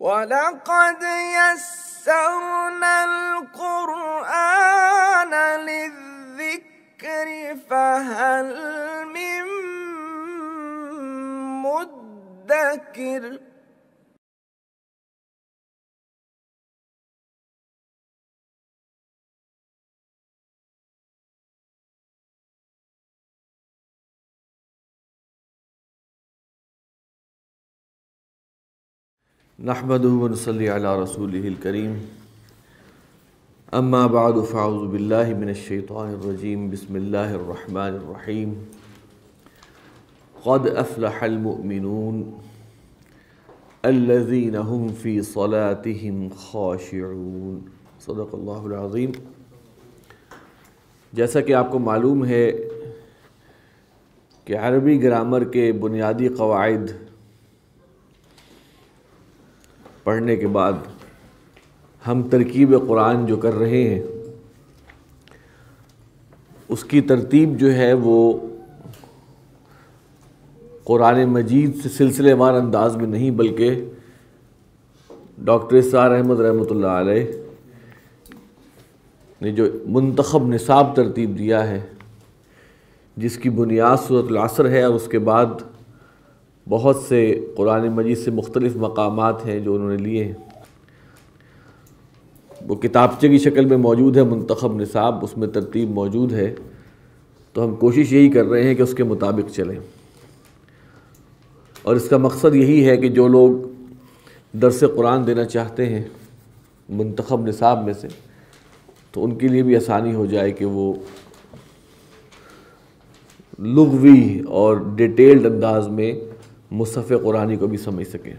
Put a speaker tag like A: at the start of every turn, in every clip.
A: وَلَقَدْ يَسَّرْنَا الْقُرْآنَ لِلذِّكْرِ فَهَلْ مِن مُّدَّكِرٍ
B: نحمده ونصلي على رسوله الكريم اما بعد فاعوذ باللہ من الشیطان الرجیم بسم اللہ الرحمن الرحیم قد افلح المؤمنون الذین هم فی صلاتهم خاشعون صدق اللہ العظیم۔ جیسا کہ آپ کو معلوم ہے کہ عربی گرامر کے بنیادی قواعد پڑھنے کے بعد ہم ترکیب قرآن جو کر رہے ہیں اس کی ترتیب جو ہے وہ قرآن مجید سے سلسلے وار انداز میں نہیں، بلکہ ڈاکٹر اسرار احمد رحمۃ اللہ علیہ نے جو منتخب نصاب ترتیب دیا ہے، جس کی بنیاد سورۃ العصر ہے، اور اس کے بعد بہت سے قرآن مجید سے مختلف مقامات ہیں جو انہوں نے لیے ہیں، وہ کتابچے کی شکل میں موجود ہے منتخب نصاب، اس میں ترتیب موجود ہے۔ تو ہم کوشش یہی کر رہے ہیں کہ اس کے مطابق چلیں، اور اس کا مقصد یہی ہے کہ جو لوگ درس قرآن دینا چاہتے ہیں منتخب نصاب میں سے، تو ان کے لیے بھی آسانی ہو جائے کہ وہ لغوی اور ڈیٹیلڈ انداز میں مصحف قرآنی کو بھی سمجھ سکیں۔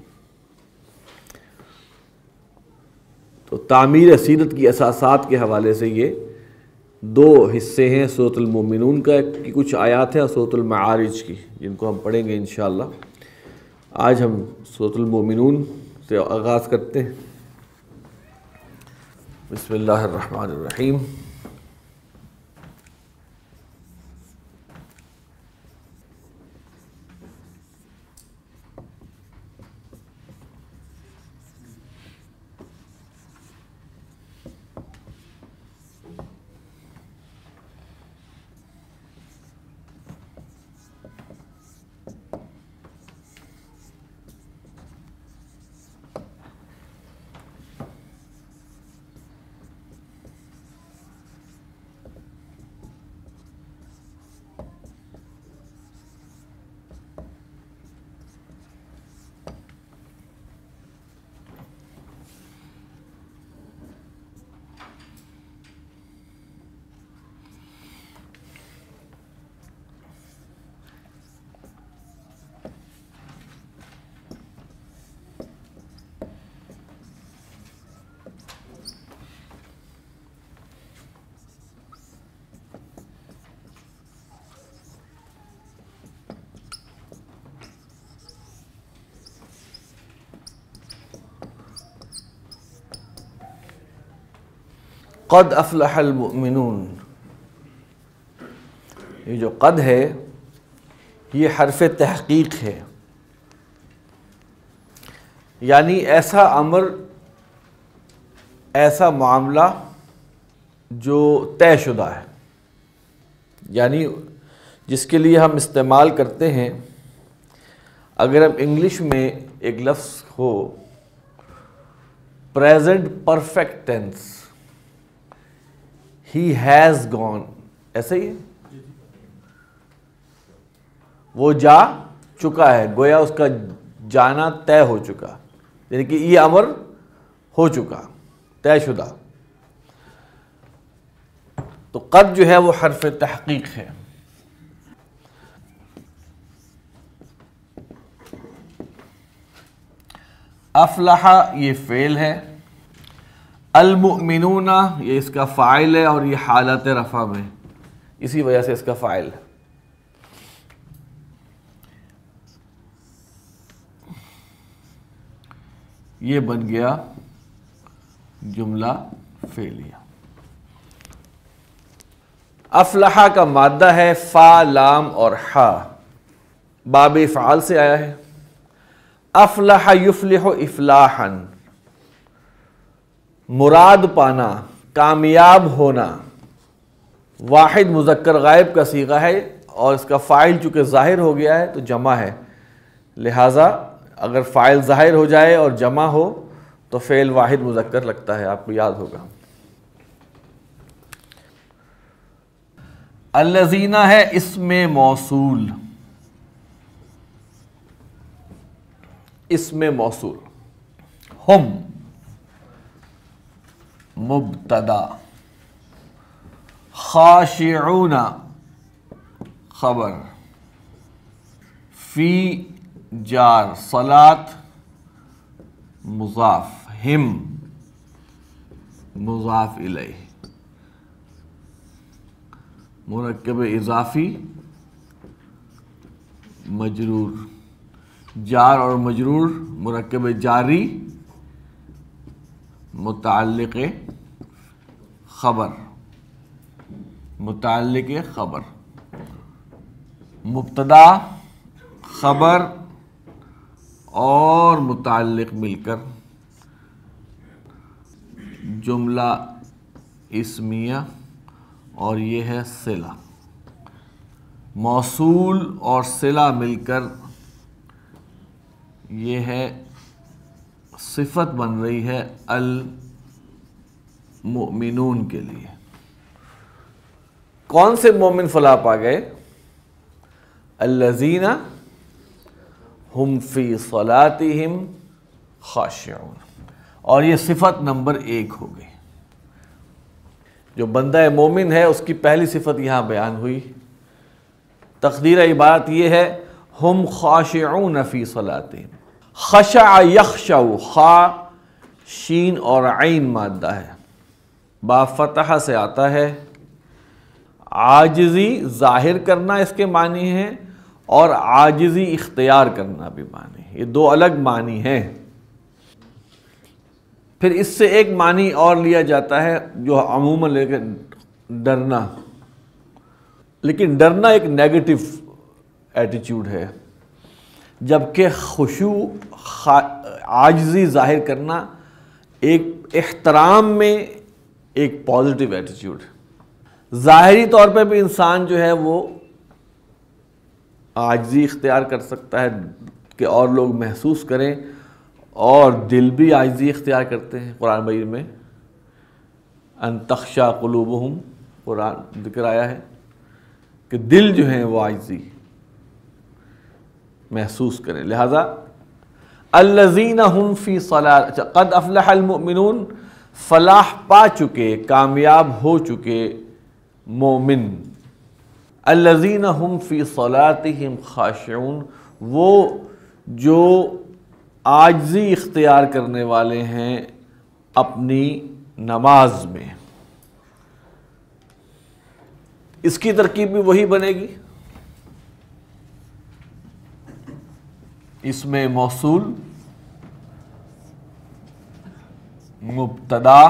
B: تو تعمیر سیرت کی اساسات کے حوالے سے یہ دو حصے ہیں، سورۃ المؤمنون کی کچھ آیات ہیں اور سورۃ المعارج کی، جن کو ہم پڑھیں گے انشاءاللہ۔ آج ہم سورۃ المؤمنون سے آغاز کرتے ہیں۔ بسم اللہ الرحمن الرحیم۔ قد افلح المؤمنون، یہ جو قد ہے یہ حرف تحقیق ہے، یعنی ایسا امر، ایسا معاملہ جو طے شدہ ہے، یعنی جس کے لیے ہم استعمال کرتے ہیں، اگر ہم انگلش میں ایک لفظ ہو present perfect tense, he has gone، ایسا ہی ہے، وہ جا چکا ہے، گویا اس کا جانا طے ہو چکا، یعنی کہ یہ امر ہو چکا، طے شدہ۔ تو قد جو ہے وہ حرف تحقیق ہے۔ افلح یہ فعل ہے، المؤمنون یہ اس کا فاعل ہے، اور یہ حالت رفع میں، اسی وجہ سے اس کا فاعل ہے۔ یہ بن گیا جملہ فعلیہ۔ افلح کا مادہ ہے فا، لام اور ہا، باب افعال سے آیا ہے۔ افلح یفلح افلاحا، مراد پانا، کامیاب ہونا، واحد مذکر غائب کا صیغہ ہے اور اس کا فاعل چونکہ ظاہر ہو گیا ہے تو جمع ہے، لہٰذا اگر فاعل ظاہر ہو جائے اور جمع ہو تو فعل واحد مذکر لگتا ہے، آپ کو یاد ہوگا۔ الذین ہے اسم موصول، اسم موصول، ہم مبتدا، خاشعون خبر، فی جار، صلاۃ مضاف، ہم مضاف الیہ، مرکب اضافی مجرور، جار اور مجرور، مرکب جاری متعلق خبر، متعلق خبر، مبتدا خبر اور متعلق مل کر جملہ اسمیہ، اور یہ ہے صلہ، موصول اور صلہ مل کر یہ ہے صفت بن رہی ہے المؤمنون کے لیے۔ کون سے مومن فلاح پا گئے؟ الذین ہم فی صلاتہم خاشعون، اور یہ صفت نمبر 1 ہو گئی۔ جو بندہ مومن ہے اس کی پہلی صفت یہاں بیان ہوئی۔ تقدیر عبارت یہ ہے ہم خاشعون فی صلاتہم، خشع یخشع، خا شین اور عین مادہ ہے، با فتح سے آتا ہے، عاجزی ظاہر کرنا اس کے معنی ہے اور عاجزی اختیار کرنا بھی معنی ہے، یہ 2 الگ معنی ہیں۔ پھر اس سے ایک معنی اور لیا جاتا ہے جو عموماً لے کے ڈرنا، لیکن ڈرنا ایک نیگیٹو ایٹیچیوڈ ہے، جبکہ خشوع عاجزی ظاہر کرنا ایک احترام میں ایک پازیٹیو ایٹیچیوڈ ہے۔ ظاہری طور پہ بھی انسان جو ہے وہ عاجزی اختیار کر سکتا ہے کہ اور لوگ محسوس کریں، اور دل بھی عاجزی اختیار کرتے ہیں۔ قرآن مجید میں ان تخشع قلوبہم قرآن ذکر آیا ہے کہ دل جو ہیں وہ عاجزی محسوس کریں، لہذا الذین ہم فی صلاۃ، قد افلح المؤمنون، فلاح پا چکے، کامیاب ہو چکے مومن، الذین ہم فی صلاتہم خاشعون، وہ جو عاجزی اختیار کرنے والے ہیں اپنی نماز میں۔ اس کی ترکیب بھی وہی بنے گی، اس میں موصول، مبتدا،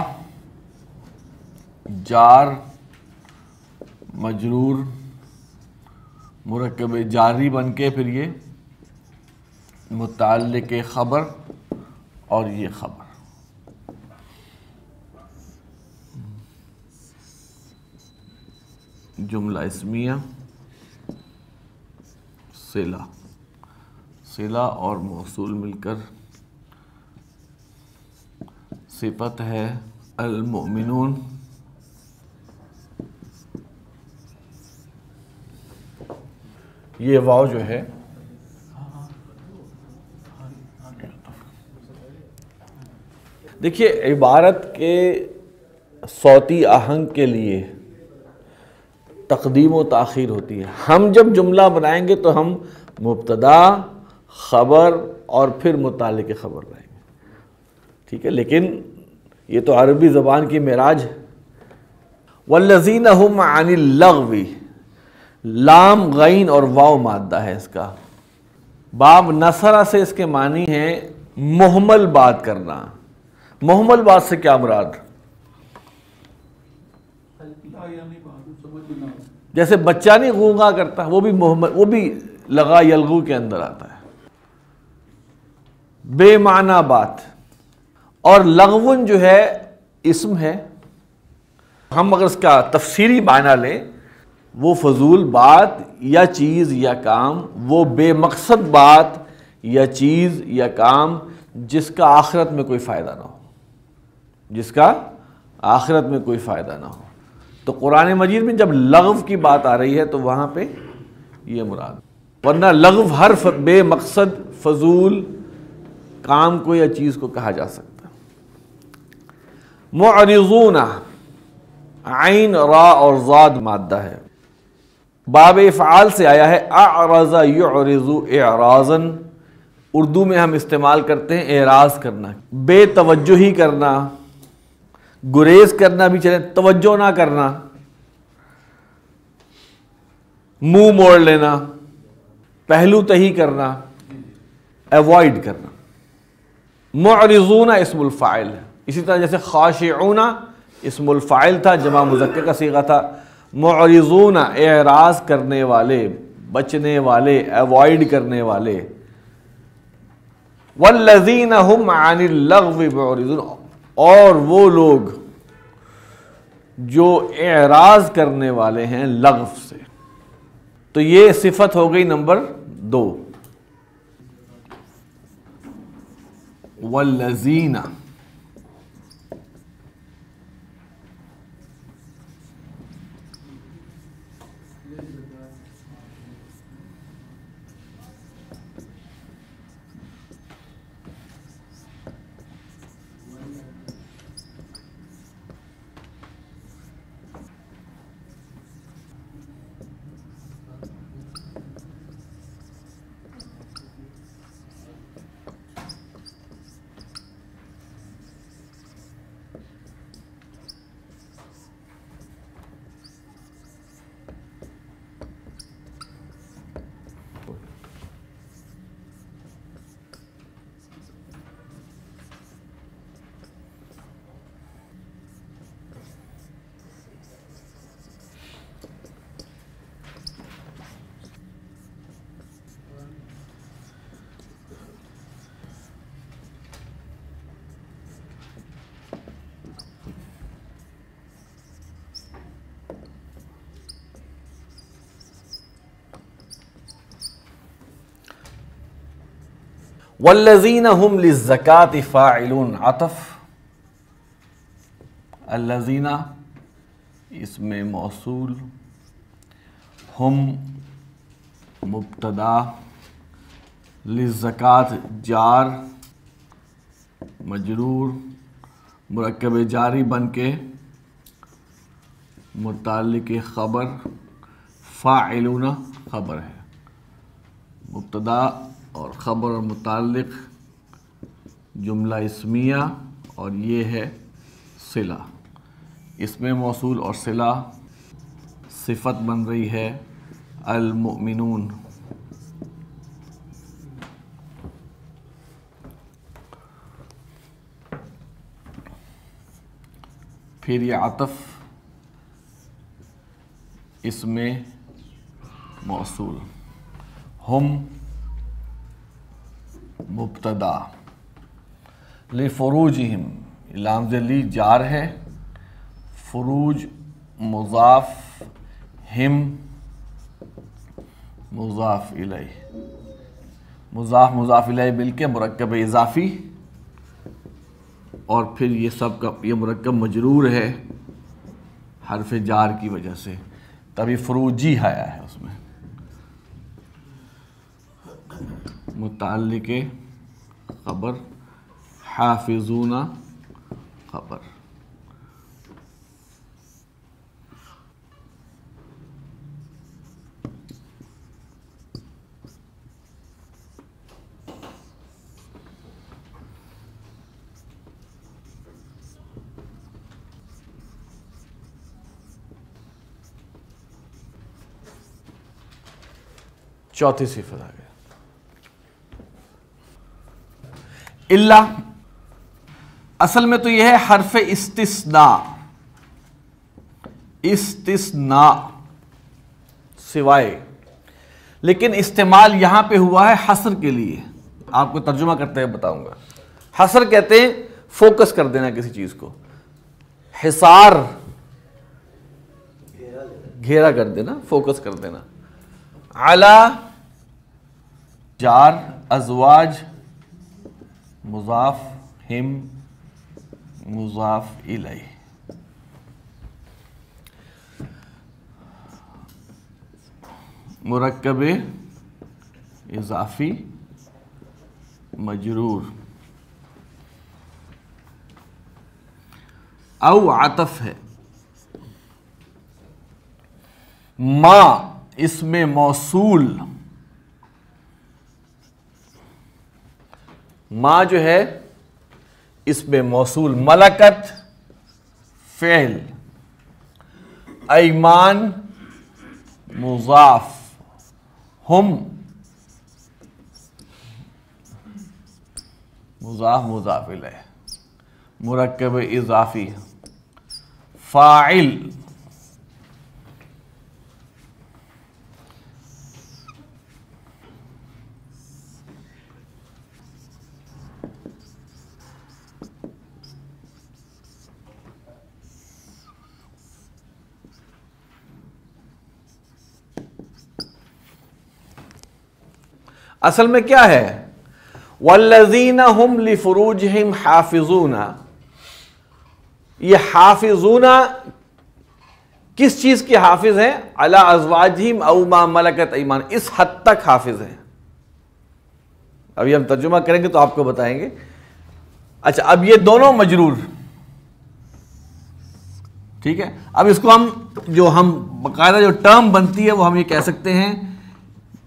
B: جار مجرور، مرکب جاری بن کے پھر یہ متعلق خبر اور یہ خبر، جملہ اسمیہ، صلہ، صلہ اور موصول مل کر صفت ہے المؤمنون۔ یہ واو جو ہے دیکھیے عبارت کے صوتی آہنگ کے لیے تقدیم و تاخیر ہوتی ہے۔ ہم جب جملہ بنائیں گے تو ہم مبتدا، خبر اور پھر متعلق خبر لائیں گے، ٹھیک ہے، لیکن یہ تو عربی زبان کی معراج ہے۔ والذین هم عن اللغو، لام غین اور واو مادہ ہے اس کا، باب نصرہ سے اس کے معنی ہیں محمل بات کرنا۔ محمل بات سے کیا مراد؟ جیسے بچہ نہیں غونغا کرتا، وہ بھی محمل، وہ بھی لغا یلغو کے اندر آتا ہے۔ بے معنی بات. اور لغون جو ہے اسم ہے. ہم اگر اس کا تفسیری معنی لیں، وہ فضول بات یا چیز یا کام، وہ بے مقصد بات یا چیز یا کام جس کا آخرت میں کوئی فائدہ نہ ہو، جس کا آخرت میں کوئی فائدہ نہ ہو. تو قرآن مجید میں جب لغو کی بات آ رہی ہے تو وہاں پہ یہ مراد، ورنہ لغو ہر بے مقصد فضول کام کو یا چیز کو کہا جا سکتا. معرضون، عین را اور ضاد مادہ ہے، باب افعال سے آیا ہے. اعرض یعرض اعراضا، اردو میں ہم استعمال کرتے ہیں اعراض کرنا، بے توجہی کرنا، گریز کرنا بھی چلے، توجہ نہ کرنا، منہ موڑ لینا، پہلو تہی کرنا، ایوائڈ کرنا. معرضون اسم الفاعل ہے. اسی طرح جیسے خاشعون اسم الفاعل تھا، جمع مذکر کا صیغہ تھا. معرضون اعراض کرنے والے، بچنے والے، ایوائڈ کرنے والے. والذین هم عن اللغو معرضون، اور وہ لوگ جو اعراض کرنے والے ہیں لغو سے. تو یہ صفت ہو گئی نمبر 2. والذین، والذین هم للزکاة فاعلون. عطف الذین اسم موصول، ہم مبتدا، للزکاة جار مجرور، مرکب جاری بن کے متعلق خبر، فاعلون خبر ہے. مبتدا اور خبر اور متعلق جملہ اسمیہ، اور یہ ہے صلہ. اسم موصول اور صلہ، صفت بن رہی ہے المؤمنون. پھر یہ عطف اسم موصول، ہم مبتدا، لفروجہم لام ذلی جار ہے، فروج مضاف، ہم مضاف الیہ، مضاف مضاف الیہ مل کے مرکب اضافی، اور پھر یہ سب کا یہ مرکب مجرور ہے حرف جار کی وجہ سے، تبھی فروجی آیا ہے. اس میں متعلق خبر، حافظون خبر. چوتھی صفت آ گئی اللہ. اصل میں تو یہ ہے حرف استثناء، استثناء سوائے، لیکن استعمال یہاں پہ ہوا ہے حصر کے لیے. آپ کو ترجمہ کرتے ہوئے بتاؤں گا. حصر کہتے ہیں فوکس کر دینا کسی چیز کو. حصار گھیرا کر دینا، فوکس کر دینا. علی جار، ازواج مضاف، ہم مضاف الیہ. مرکب اضافی مجرور او عطف ہے. ما اسم موصول، ما جو ہے اسم موصول. ملکت فعل، ایمان مضاف، ہم مضاف مضاف الیہ. مرکب اضافی فاعل، اصل میں کیا ہے؟ والذین ہم لفروجہم حافظون. یہ حافظون کس چیز کے حافظ ہیں؟ علی ازواجہم او ما ملکت ایمان، اس حد تک حافظ ہیں. ابھی ہم ترجمہ کریں گے تو آپ کو بتائیں گے. اچھا، اب یہ دونوں مجرور، ٹھیک ہے. اب اس کو ہم باقاعدہ جو ٹرم بنتی ہے وہ ہم یہ کہہ سکتے ہیں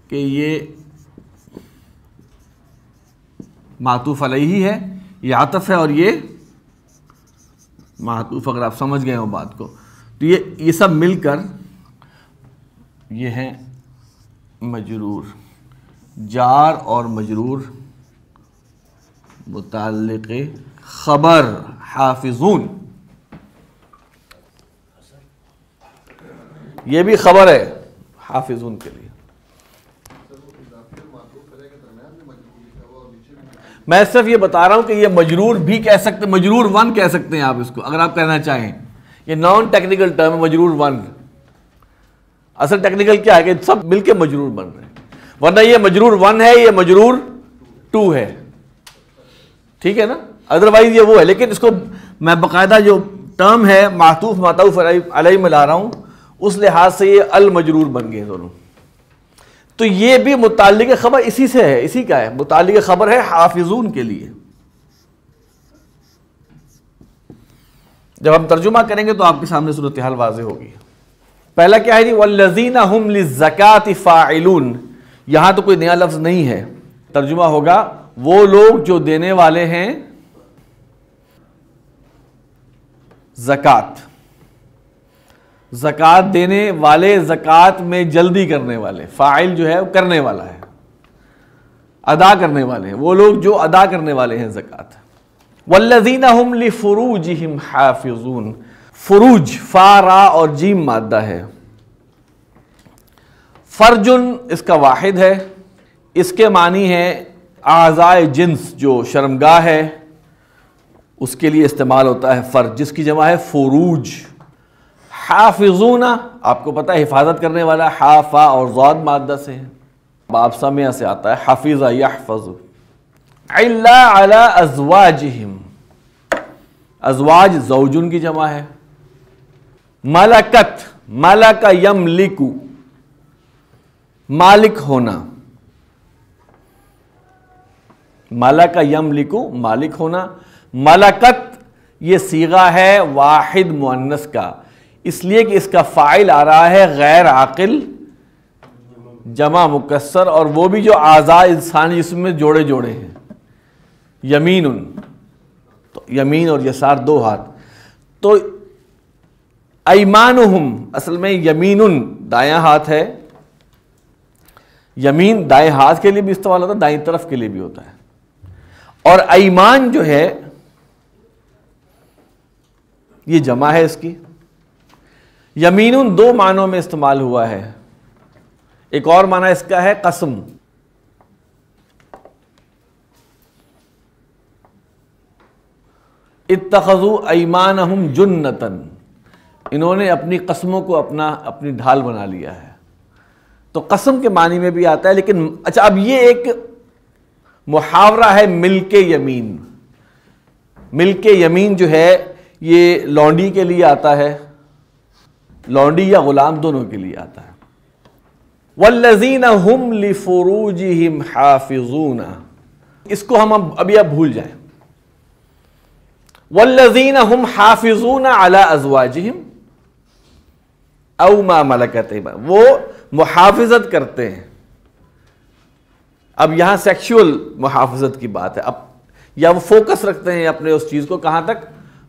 B: کہ یہ معطوف علیہ ہے، یہ عطف ہے، اور یہ معطوف. اگر آپ سمجھ گئے ہو بات کو تو یہ سب مل کر یہ ہیں مجرور. جار اور مجرور متعلق خبر حافظون، یہ بھی خبر ہے حافظون کے لیے. میں صرف یہ بتا رہا ہوں کہ یہ مجرور بھی کہہ سکتے، مجرور ون کہہ سکتے ہیں آپ اس کو اگر آپ کہنا چاہیں. یہ نان ٹیکنیکل ٹرم ہے مجرور ون. اصل ٹیکنیکل کیا ہے کہ سب مل کے مجرور بن رہے ہیں، ورنہ یہ مجرور ون ہے، یہ مجرور ٹو ہے، ٹھیک ہے نا. ادروائز یہ وہ ہے، لیکن اس کو میں باقاعدہ جو ٹرم ہے معطوف معطوف علیہ میں لا رہا ہوں، اس لحاظ سے یہ المجرور بن گئے دونوں. تو یہ بھی متعلق خبر اسی سے ہے، اسی کا ہے، متعلق خبر ہے حافظون کے لیے. جب ہم ترجمہ کریں گے تو آپ کے سامنے صورتحال واضح ہوگی. پہلا کیا ہے جی؟ والذین ہم للزکاۃ فاعلون. یہاں تو کوئی نیا لفظ نہیں ہے، ترجمہ ہوگا وہ لوگ جو دینے والے ہیں زکوٰۃ. زکوٰۃ دینے والے، زکوٰۃ میں جلدی کرنے والے. فاعل جو ہے وہ کرنے والا ہے، ادا کرنے والے ہیں، وہ لوگ جو ادا کرنے والے ہیں زکوٰۃ. والذین ہم لفروجہم حافظون. فروج فا را اور جیم مادہ ہے. فرجن اس کا واحد ہے، اس کے معنی ہے اعضائے جنس. جو شرمگاہ ہے اس کے لیے استعمال ہوتا ہے فرج، جس کی جمع ہے فروج. حافظون آپ کو پتہ ہے حفاظت کرنے والا، حافا اور ضاد مادہ سے ہے، باب سمع سے آتا ہے حفظ یحفظ. الا علی ازواجہم، ازواج زوجن کی جمع ہے. ملکت، ملک یملک، مالک ہونا. ملک یملک مالک ہونا. ملکت یہ صیغہ ہے واحد مؤنث کا، اس لیے کہ اس کا فاعل آ رہا ہے غیر عاقل جمع مکسر، اور وہ بھی جو اعضاء انسانی جسم میں جوڑے جوڑے ہیں. یمین، تو یمین اور یسار دو ہاتھ. تو ایمانہم اصل میں یمین دایاں ہاتھ ہے. یمین دائیں ہاتھ کے لیے بھی استعمال ہوتا ہے، دائیں طرف کے لیے بھی ہوتا ہے. اور ایمان جو ہے یہ جمع ہے اس کی. یمین دو معنوں میں استعمال ہوا ہے. ایک اور معنی اس کا ہے قسم. اتخذوا ایمانہم جنتاً، انہوں نے اپنی قسموں کو اپنی ڈھال بنا لیا ہے. تو قسم کے معنی میں بھی آتا ہے، لیکن اچھا اب یہ ایک محاورہ ہے ملک یمین. ملک یمین جو ہے یہ لونڈی کے لیے آتا ہے، لونڈی یا غلام دونوں کے لیے آتا ہے. والذین ہم لفروجہم حافظون، اس کو ہم ابھی اب بھول جائیں. والذین ہم حافظون علی ازواجہم او ما ملکت ایمانہم، وہ محافظت کرتے ہیں. اب یہاں سیکشول محافظت کی بات ہے، اب یا وہ فوکس رکھتے ہیں اپنے اس چیز کو کہاں تک،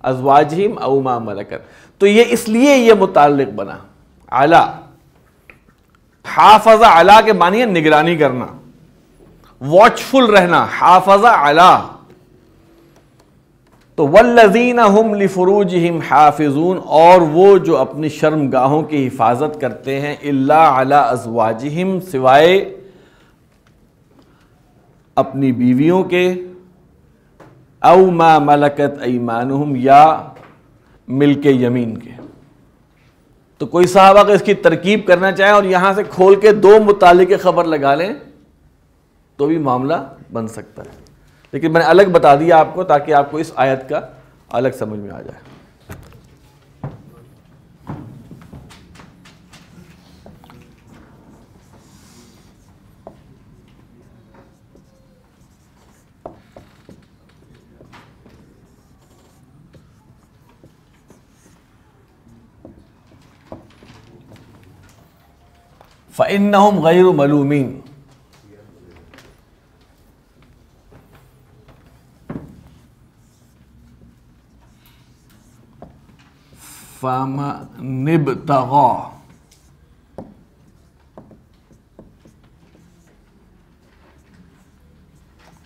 B: ازواجہم او ما ملکت. تو یہ اس لیے یہ متعلق بنا علی. حافظ علی کے معنی ہے نگرانی کرنا، واچفل رہنا، حافظ علی. تو والذین ہم لفروجہم حافظون، اور وہ جو اپنی شرم گاہوں کی حفاظت کرتے ہیں، الا علی ازواجہم، سوائے اپنی بیویوں کے، او ما ملکت ایمانہم، یا ملک یمین کے. تو کوئی صحابہ اگر اس کی ترکیب کرنا چاہے اور یہاں سے کھول کے دو متعلق خبر لگا لیں تو بھی معاملہ بن سکتا ہے، لیکن میں نے الگ بتا دیا آپ کو تاکہ آپ کو اس آیت کا الگ سمجھ میں آ جائے. فَإِنَّهُمْ غَيْرُ مَلُومِينَ، فَمَنِ ابْتَغَىٰ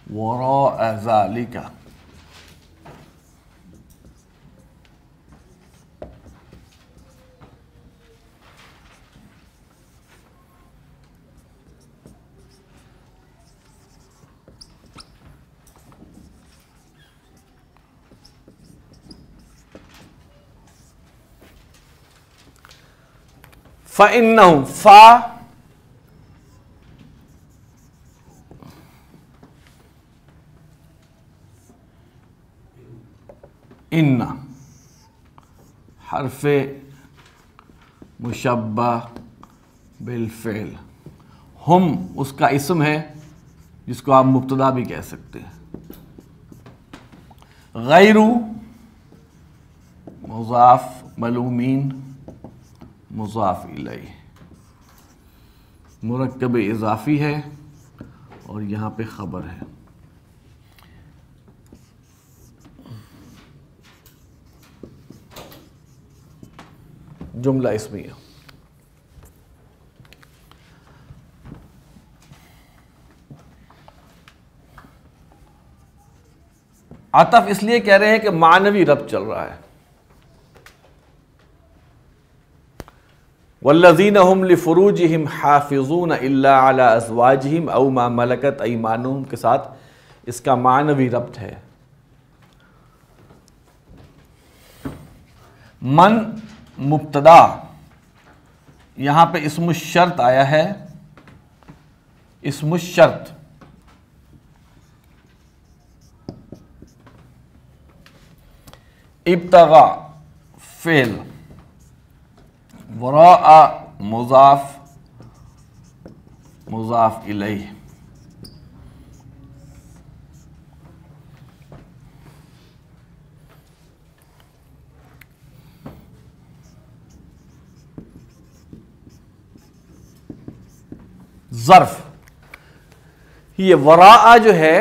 B: وَرَاءَ ذَلِكَ فَإِنَّهُمْ، فا ان، حرف مشبہ بالفعل، ہم اس کا اسم ہے جس کو آپ مبتدا بھی کہہ سکتے ہیں. غیر مضاف، ملومین مضاف الیہ، مرکب اضافی ہے اور یہاں پہ خبر ہے. جملہ اسمیہ. عطف اس لیے کہہ رہے ہیں کہ معنوی ربط چل رہا ہے. والذین هم لفروجہم حافظون الا علی ازواجہم او ما ملکت ایمانہم کے ساتھ اس کا معنوی ربط ہے. من مبتدا، یہاں پہ اسم الشرط آیا ہے. اسم الشرط ابتغا فعل، وراء مضاف مضاف الیہ. ظرف، یہ وراء جو ہے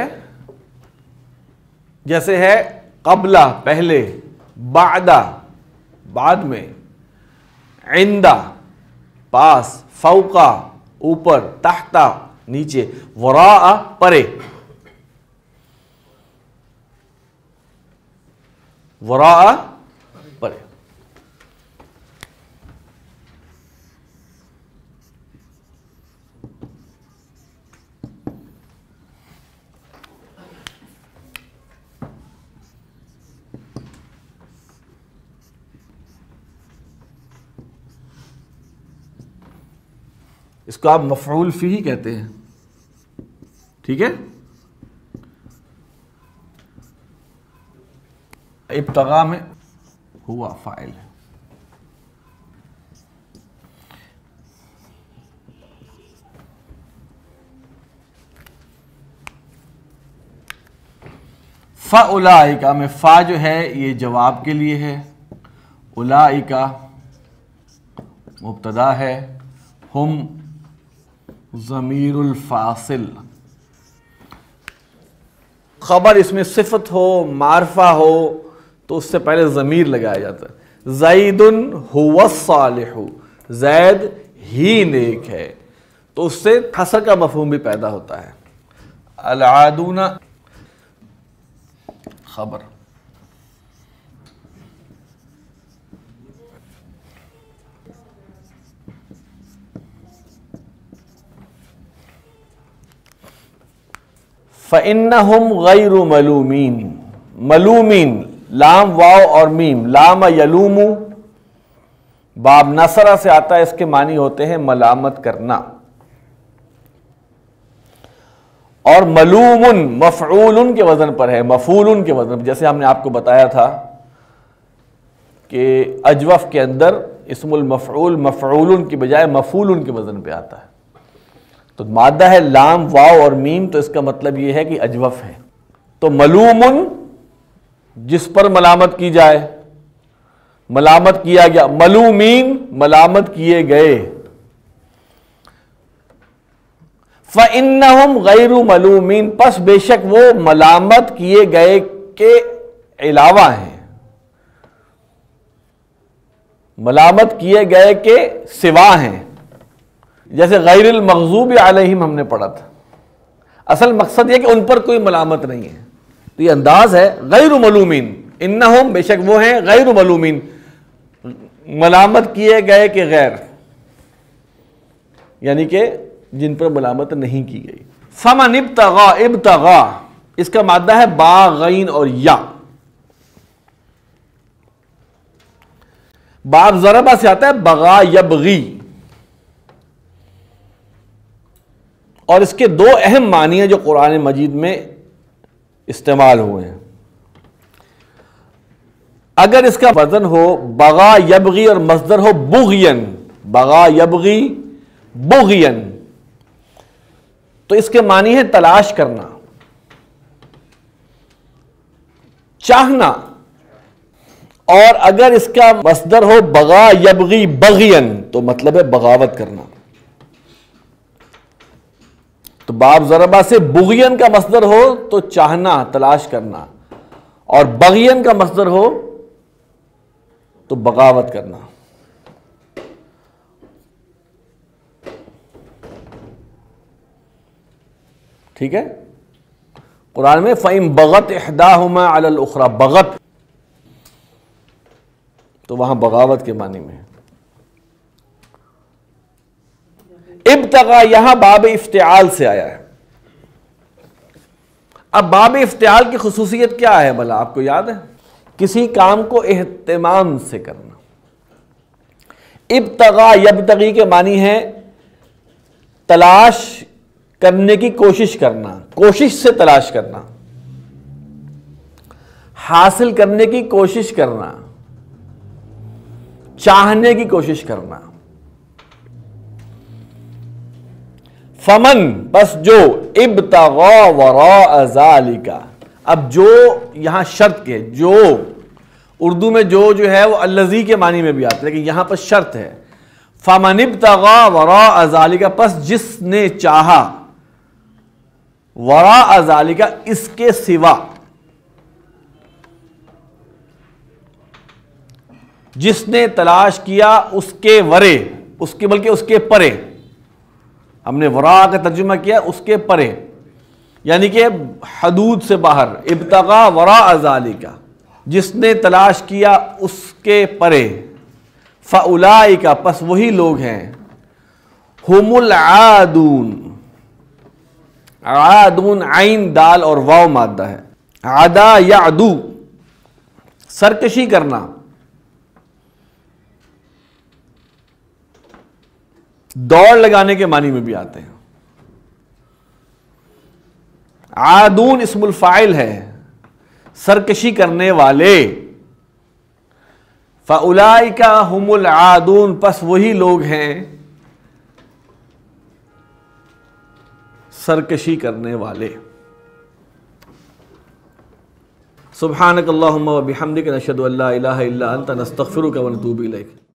B: جیسے ہے قبلہ پہلے، بعدہ بعد میں، عندہ پاس، فوقہ اوپر، تحتہ نیچے، وراء پرے. وراء پرے. اس کو آپ مفعول فیہ کہتے ہیں، ٹھیک ہے. ابتغاء میں ہوا فاعل ہے. فَأُولَٰئِکَ میں فا جو ہے یہ جواب کے لیے ہے، اولئک مبتدا ہے، ہم ضمیر الفاصل. خبر اس میں صفت ہو معرفہ ہو تو اس سے پہلے ضمیر لگایا جاتا ہے. زید هو الصالح، زید ہی نیک ہے، تو اس سے حصر کا مفہوم بھی پیدا ہوتا ہے. العادون خبر. فَإِنَّهُمْ غَيْرُ مَلُومِينَ، ملومین لام واو اور میم، لام یلوم باب نصرہ سے آتا ہے، اس کے معنی ہوتے ہیں ملامت کرنا. اور ملوم مفعول کے وزن پر ہے، مفعول کے وزن پر، جیسے ہم نے آپ کو بتایا تھا کہ اجوف کے اندر اسم المفعول مفعول کی بجائے مفعول کے وزن پہ آتا ہے. تو مادہ ہے لام واو اور میم، تو اس کا مطلب یہ ہے کہ اجوف ہے. تو ملوم جس پر ملامت کی جائے، ملامت کیا گیا، ملومین ملامت کیے گئے. فَإِنَّهُمْ غَيْرُ مَلُومِينَ پس بے شک وہ ملامت کیے گئے کے علاوہ ہیں، ملامت کیے گئے کے سوا ہیں. جیسے غیر المغضوب علیہم ہم نے پڑھا تھا، اصل مقصد یہ کہ ان پر کوئی ملامت نہیں ہے. تو یہ انداز ہے غیر ملومین، انہم بے شک وہ ہیں غیر ملومین ملامت کیے گئے کے غیر، یعنی کہ جن پر ملامت نہیں کی گئی. فمن ابتغا، ابتغا اس کا مادہ ہے با غین اور یا. باب ضربہ سے آتا ہے بغا یبغی، اور اس کے دو اہم معنی ہیں جو قرآن مجید میں استعمال ہوئے ہیں. اگر اس کا وزن ہو بغا یبغی اور مصدر ہو بغین، بغا یبغی بغین، تو اس کے معنی ہے تلاش کرنا، چاہنا. اور اگر اس کا مصدر ہو بغا یبغی بغین تو مطلب ہے بغاوت کرنا. تو باب ضربہ سے بغین کا مصدر ہو تو چاہنا تلاش کرنا، اور بغین کا مصدر ہو تو بغاوت کرنا. ٹھیک ہے. قرآن میں فَإِن بَغَتْ إِحْدَاهُمَا عَلَى الْأُخْرَى، بغت تو وہاں بغاوت کے معنی میں. ابتغا یہاں باب افتعال سے آیا ہے. اب باب افتعال کی خصوصیت کیا ہے بھلا آپ کو یاد ہے؟ کسی کام کو اہتمام سے کرنا. ابتغا یبتغی کے معنی ہے تلاش کرنے کی کوشش کرنا، کوشش سے تلاش کرنا، حاصل کرنے کی کوشش کرنا، چاہنے کی کوشش کرنا. فمن بس جو ابتغا وراء ذالک، اب جو یہاں شرط کے، جو اردو میں جو ہے وہ الذی کے معنی میں بھی آتا ہے، لیکن یہاں پر شرط ہے. فمن ابتغا وراء ذالک پس جس نے چاہا، وراء ذالک اس کے سوا، جس نے تلاش کیا اس کے ورے، اس کے بلکہ اس کے پرے. ہم نے وراء کا ترجمہ کیا اس کے پرے، یعنی کہ حدود سے باہر. ابتغا وراء ذالک جس نے تلاش کیا اس کے پرے. فاولئک پس وہی لوگ ہیں، ہم العادون، عادون عین دال اور واو مادہ ہے. عدا یعدو سرکشی کرنا، دوڑ لگانے کے معنی میں بھی آتے ہیں۔ عادون اسم الفاعل ہے، سرکشی کرنے والے، فَأُولَئِكَ هُمُ الْعَادُونَ، پس وہی لوگ ہیں سرکشی کرنے والے۔ سبحانک اللہم و بحمدک، نشہد ان لا الہ الا انت، نستغفرک و نتوب الیک۔